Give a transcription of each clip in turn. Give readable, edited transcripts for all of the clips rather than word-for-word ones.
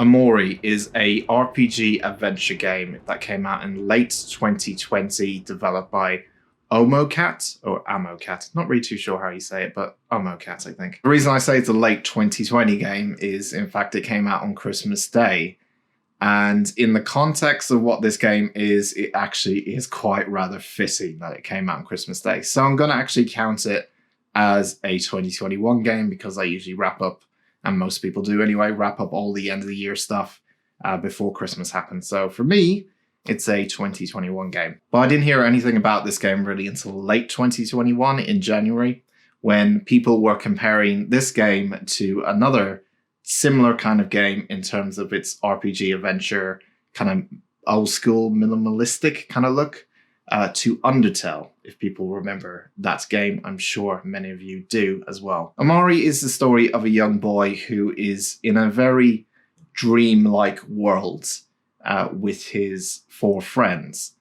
Omori is a RPG adventure game that came out in late 2020, developed by OMOCAT or AMOCAT. Not really too sure how you say it, but OMOCAT, I think. The reason I say it's a late 2020 game is, in fact, it came out on Christmas Day. And in the context of what this game is, it actually is quite rather fitting that it came out on Christmas Day. So I'm going to actually count it as a 2021 game because I usually wrap up, and most people do anyway, wrap up all the end of the year stuff before Christmas happens. So for me, it's a 2021 game. But I didn't hear anything about this game really until late 2021 in January, when people were comparing this game to another similar kind of game in terms of its RPG adventure, kind of old school minimalistic kind of look, to Undertale, if people remember that game. I'm sure many of you do as well. Omori is the story of a young boy who is in a very dreamlike world with his 4 friends,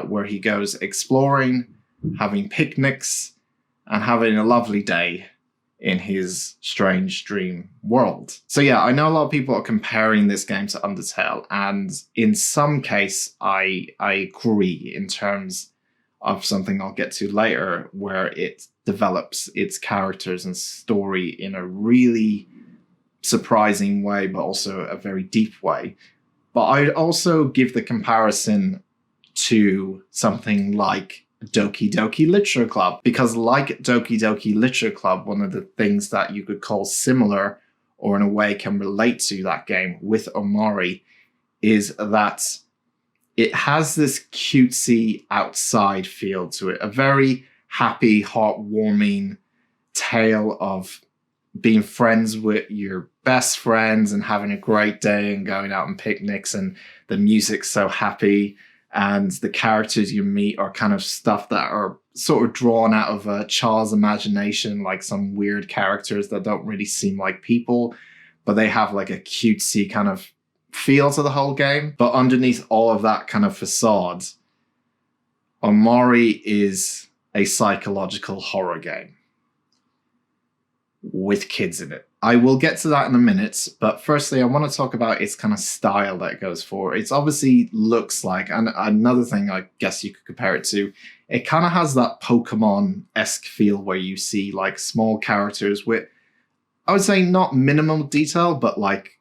where he goes exploring, having picnics, and having a lovely day in his strange dream world. So yeah, I know a lot of people are comparing this game to Undertale, and in some case I agree in terms of something I'll get to later, where it develops its characters and story in a really surprising way, but also a very deep way. But I'd also give the comparison to something like Doki Doki Literature Club, because like Doki Doki Literature Club, one of the things that you could call similar, or in a way can relate to that game with Omori, is that it has this cutesy outside feel to it, a very happy, heartwarming tale of being friends with your best friends and having a great day and going out on picnics, and the music's so happy. And the characters you meet are kind of stuff that are sort of drawn out of a child's imagination, like some weird characters that don't really seem like people, but they have like a cutesy kind of feel to the whole game. But underneath all of that kind of facade, Omori is a psychological horror game with kids in it. I will get to that in a minute, but firstly, I want to talk about its kind of style that it goes for. It obviously looks like, and another thing I guess you could compare it to, it kind of has that Pokemon-esque feel where you see like small characters with, I would say not minimal detail, but like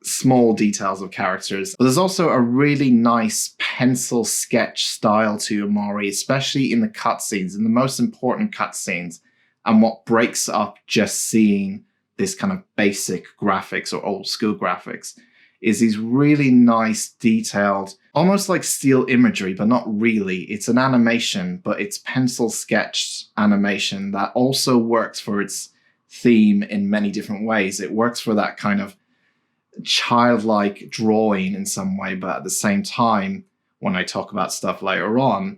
small details of characters. But there's also a really nice pencil sketch style to Omori, especially in the cutscenes, in the most important cutscenes. And what breaks up just seeing this kind of basic graphics or old school graphics is these really nice, detailed, almost like still imagery, but not really. It's an animation, but it's pencil sketched animation that also works for its theme in many different ways. It works for that kind of childlike drawing in some way, but at the same time, when I talk about stuff later on,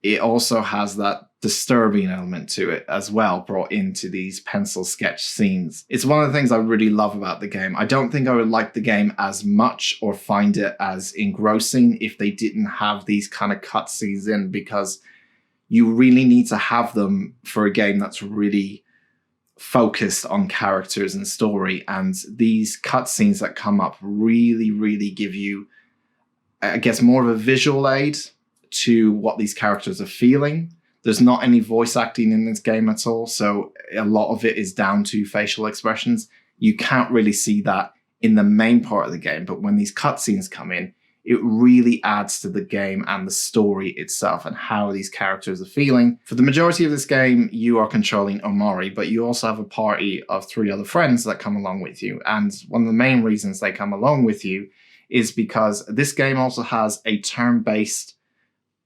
it also has that disturbing element to it as well, brought into these pencil sketch scenes. It's one of the things I really love about the game. I don't think I would like the game as much or find it as engrossing if they didn't have these kind of cutscenes in, because you really need to have them for a game that's really focused on characters and story. And these cutscenes that come up really, really give you, I guess, more of a visual aid to what these characters are feeling. There's not any voice acting in this game at all, so a lot of it is down to facial expressions. You can't really see that in the main part of the game, but when these cutscenes come in, it really adds to the game and the story itself and how these characters are feeling. For the majority of this game, you are controlling Omori, but you also have a party of 3 other friends that come along with you. And one of the main reasons they come along with you is because this game also has a turn-based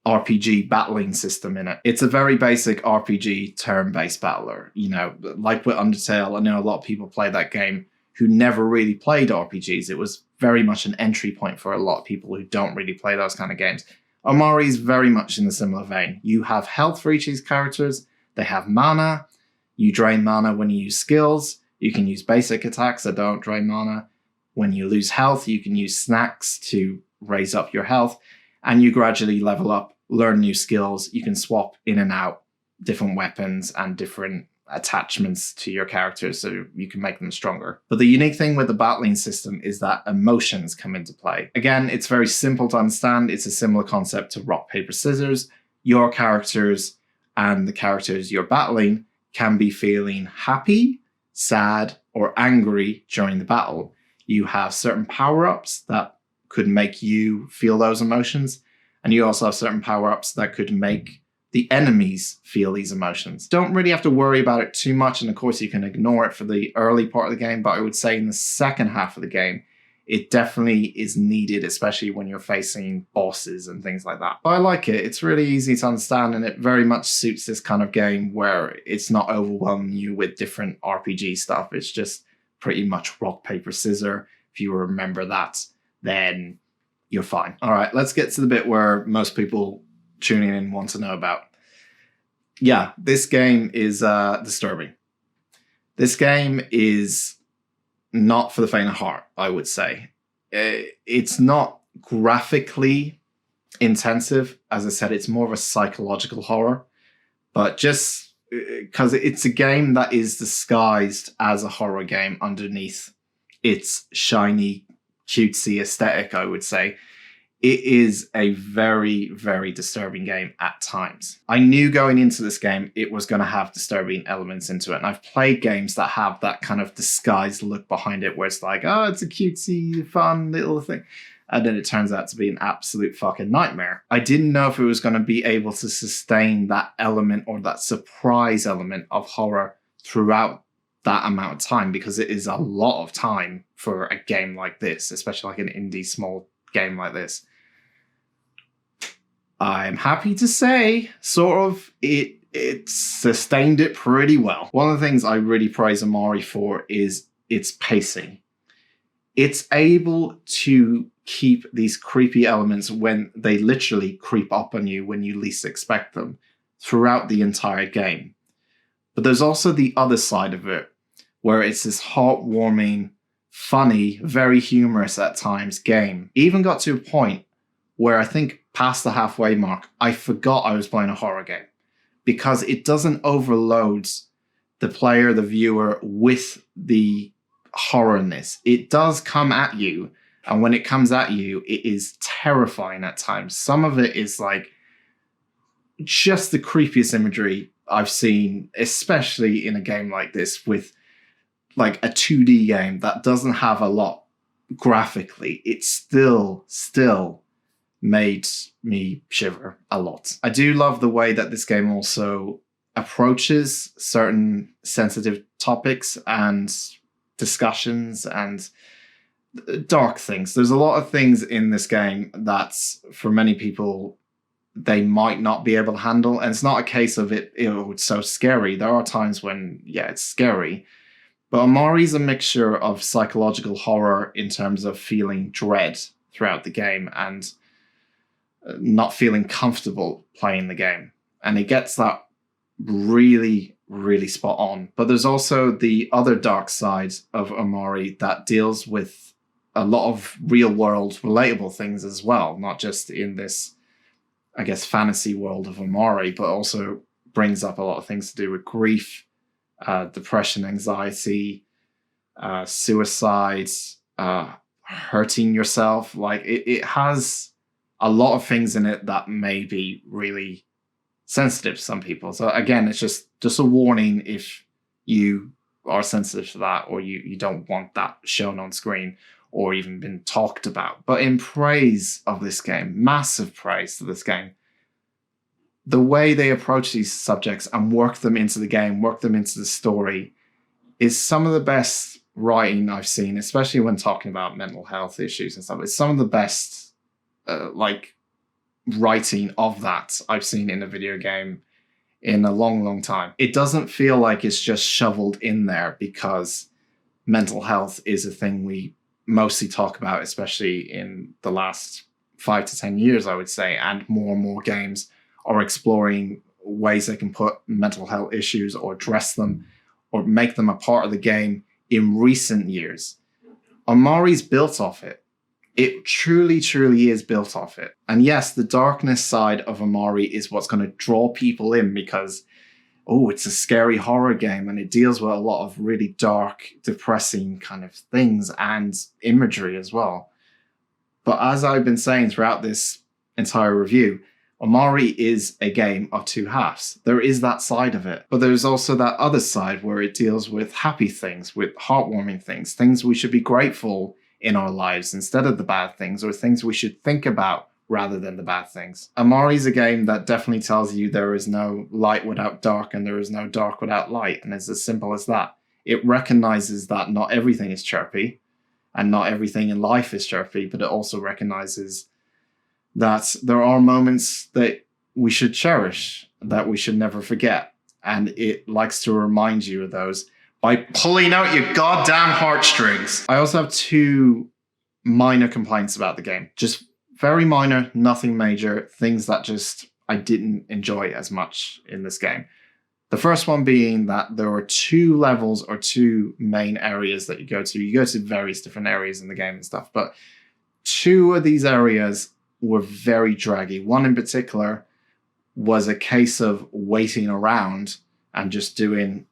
RPG battling system in it. It's a very basic RPG turn-based battler. You know, like with Undertale, I know a lot of people play that game who never really played RPGs. It was very much an entry point for a lot of people who don't really play those kind of games. Omori is very much in a similar vein. You have health for each of these characters. They have mana. You drain mana when you use skills. You can use basic attacks that don't drain mana. When you lose health, you can use snacks to raise up your health. And you gradually level up, learn new skills. You can swap in and out different weapons and different attachments to your characters so you can make them stronger. But the unique thing with the battling system is that emotions come into play. Again, it's very simple to understand. It's a similar concept to rock, paper, scissors. Your characters and the characters you're battling can be feeling happy, sad, or angry during the battle. You have certain power-ups that could make you feel those emotions, and you also have certain power-ups that could make the enemies feel these emotions. Don't really have to worry about it too much, and of course you can ignore it for the early part of the game, but I would say in the second half of the game, it definitely is needed, especially when you're facing bosses and things like that. But I like it. It's really easy to understand, and it very much suits this kind of game where it's not overwhelming you with different RPG stuff. It's just pretty much rock, paper, scissors. If you remember that, then you're fine. All right, let's get to the bit where most people tuning in want to know about. Yeah, this game is disturbing. This game is not for the faint of heart, I would say. It's not graphically intensive. As I said, it's more of a psychological horror. But just because it's a game that is disguised as a horror game underneath its shiny, cutesy aesthetic, I would say, it is a very, very disturbing game at times. I knew going into this game it was going to have disturbing elements into it. And I've played games that have that kind of disguised look behind it where it's like, oh, it's a cutesy, fun little thing. And then it turns out to be an absolute fucking nightmare. I didn't know if it was going to be able to sustain that element or that surprise element of horror throughout that amount of time, because it is a lot of time for a game like this, especially like an indie small game like this. I'm happy to say, sort of, it sustained it pretty well. One of the things I really praise Omori for is its pacing. It's able to keep these creepy elements when they literally creep up on you when you least expect them throughout the entire game. But there's also the other side of it, where it's this heartwarming, funny, very humorous at times game. Even got to a point where I think past the halfway mark, I forgot I was playing a horror game because it doesn't overload the player, the viewer, with the horrorness. It does come at you, and when it comes at you, it is terrifying at times. Some of it is like just the creepiest imagery I've seen, especially in a game like this with like a 2D game that doesn't have a lot graphically. It still made me shiver a lot. I do love the way that this game also approaches certain sensitive topics and discussions and dark things. There's a lot of things in this game that for many people they might not be able to handle, and it's not a case of it's so scary. There are times when it's scary, but Omori's a mixture of psychological horror in terms of feeling dread throughout the game and not feeling comfortable playing the game, and it gets that really, really spot on. But there's also the other dark side of Omori that deals with a lot of real world relatable things as well, not just in this, I guess, fantasy world of Omori, but also brings up a lot of things to do with grief, depression, anxiety, suicide, hurting yourself. Like it has a lot of things in it that may be really sensitive to some people. So again, it's just a warning if you are sensitive to that, or you don't want that shown on screen or even been talked about. But in praise of this game, massive praise to this game, the way they approach these subjects and work them into the game, work them into the story, is some of the best writing I've seen, especially when talking about mental health issues and stuff. It's some of the best writing of that I've seen in a video game in a long, long time. It doesn't feel like it's just shoveled in there because mental health is a thing we mostly talk about, especially in the last 5 to 10 years, I would say, and more games are exploring ways they can put mental health issues or address them or make them a part of the game in recent years. Omori's built off it. It truly, truly is built off it. And yes, the darkness side of Omori is what's going to draw people in because, oh, it's a scary horror game and it deals with a lot of really dark, depressing kind of things and imagery as well. But as I've been saying throughout this entire review, Omori is a game of two halves. There is that side of it, but there's also that other side where it deals with happy things, with heartwarming things, things we should be grateful in our lives instead of the bad things, or things we should think about rather than the bad things. Omori is a game that definitely tells you there is no light without dark and there is no dark without light, and it's as simple as that. It recognizes that not everything is chirpy and not everything in life is chirpy, but it also recognizes that there are moments that we should cherish, that we should never forget. And it likes to remind you of those by pulling out your goddamn heartstrings. I also have 2 minor complaints about the game. Just very minor, nothing major, things that just I didn't enjoy as much in this game. The first one being that there are 2 levels or 2 main areas that you go to. You go to various different areas in the game and stuff, but 2 of these areas were very draggy. One in particular was a case of waiting around and just doing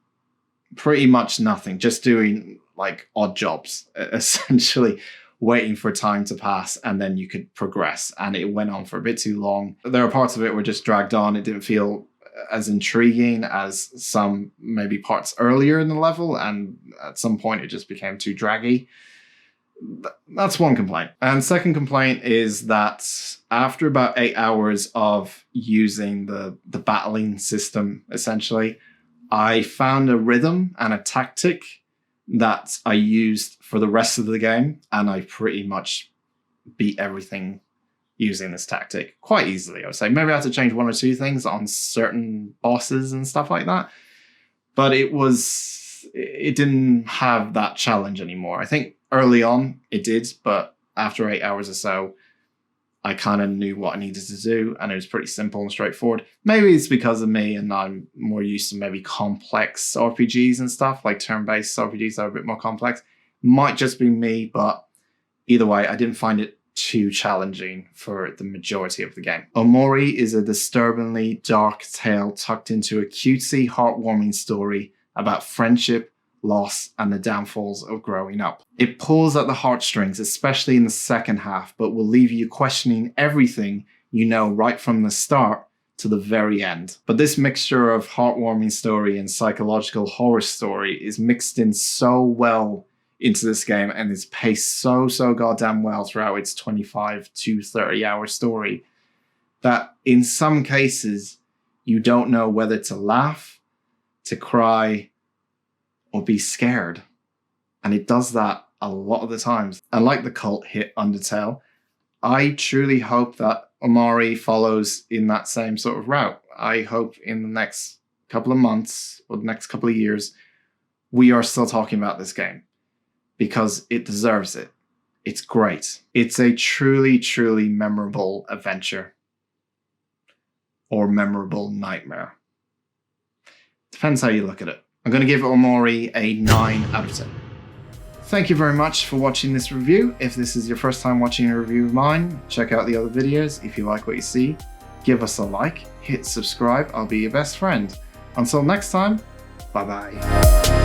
pretty much nothing, just doing like odd jobs, essentially waiting for time to pass and then you could progress. And it went on for a bit too long. There are parts of it were just dragged on. It didn't feel as intriguing as some maybe parts earlier in the level, and at some point it just became too draggy. That's one complaint. And second complaint is that after about 8 hours of using the battling system, essentially, I found a rhythm and a tactic that I used for the rest of the game, and I pretty much beat everything using this tactic quite easily, I would say. Maybe I had to change 1 or 2 things on certain bosses and stuff like that, but it didn't have that challenge anymore. I think early on it did, but after 8 hours or so, I kind of knew what I needed to do, and it was pretty simple and straightforward. Maybe it's because of me, and I'm more used to maybe complex RPGs and stuff, like turn-based RPGs that are a bit more complex. Might just be me, but either way, I didn't find it too challenging for the majority of the game. Omori is a disturbingly dark tale tucked into a cutesy, heartwarming story about friendship, loss, and the downfalls of growing up. It pulls at the heartstrings, especially in the second half, but will leave you questioning everything you know right from the start to the very end. But this mixture of heartwarming story and psychological horror story is mixed in so well into this game, and is paced so goddamn well throughout its 25 to 30 hour story, that in some cases you don't know whether to laugh, to cry, or be scared. And it does that a lot of the times. And like the cult hit Undertale, I truly hope that Omori follows in that same sort of route. I hope in the next couple of months or the next couple of years, we are still talking about this game, because it deserves it. It's great. It's a truly, truly memorable adventure, or memorable nightmare. Depends how you look at it. I'm going to give Omori a 9 out of 10. Thank you very much for watching this review. If this is your first time watching a review of mine, check out the other videos. If you like what you see, give us a like, hit subscribe. I'll be your best friend. Until next time, bye-bye.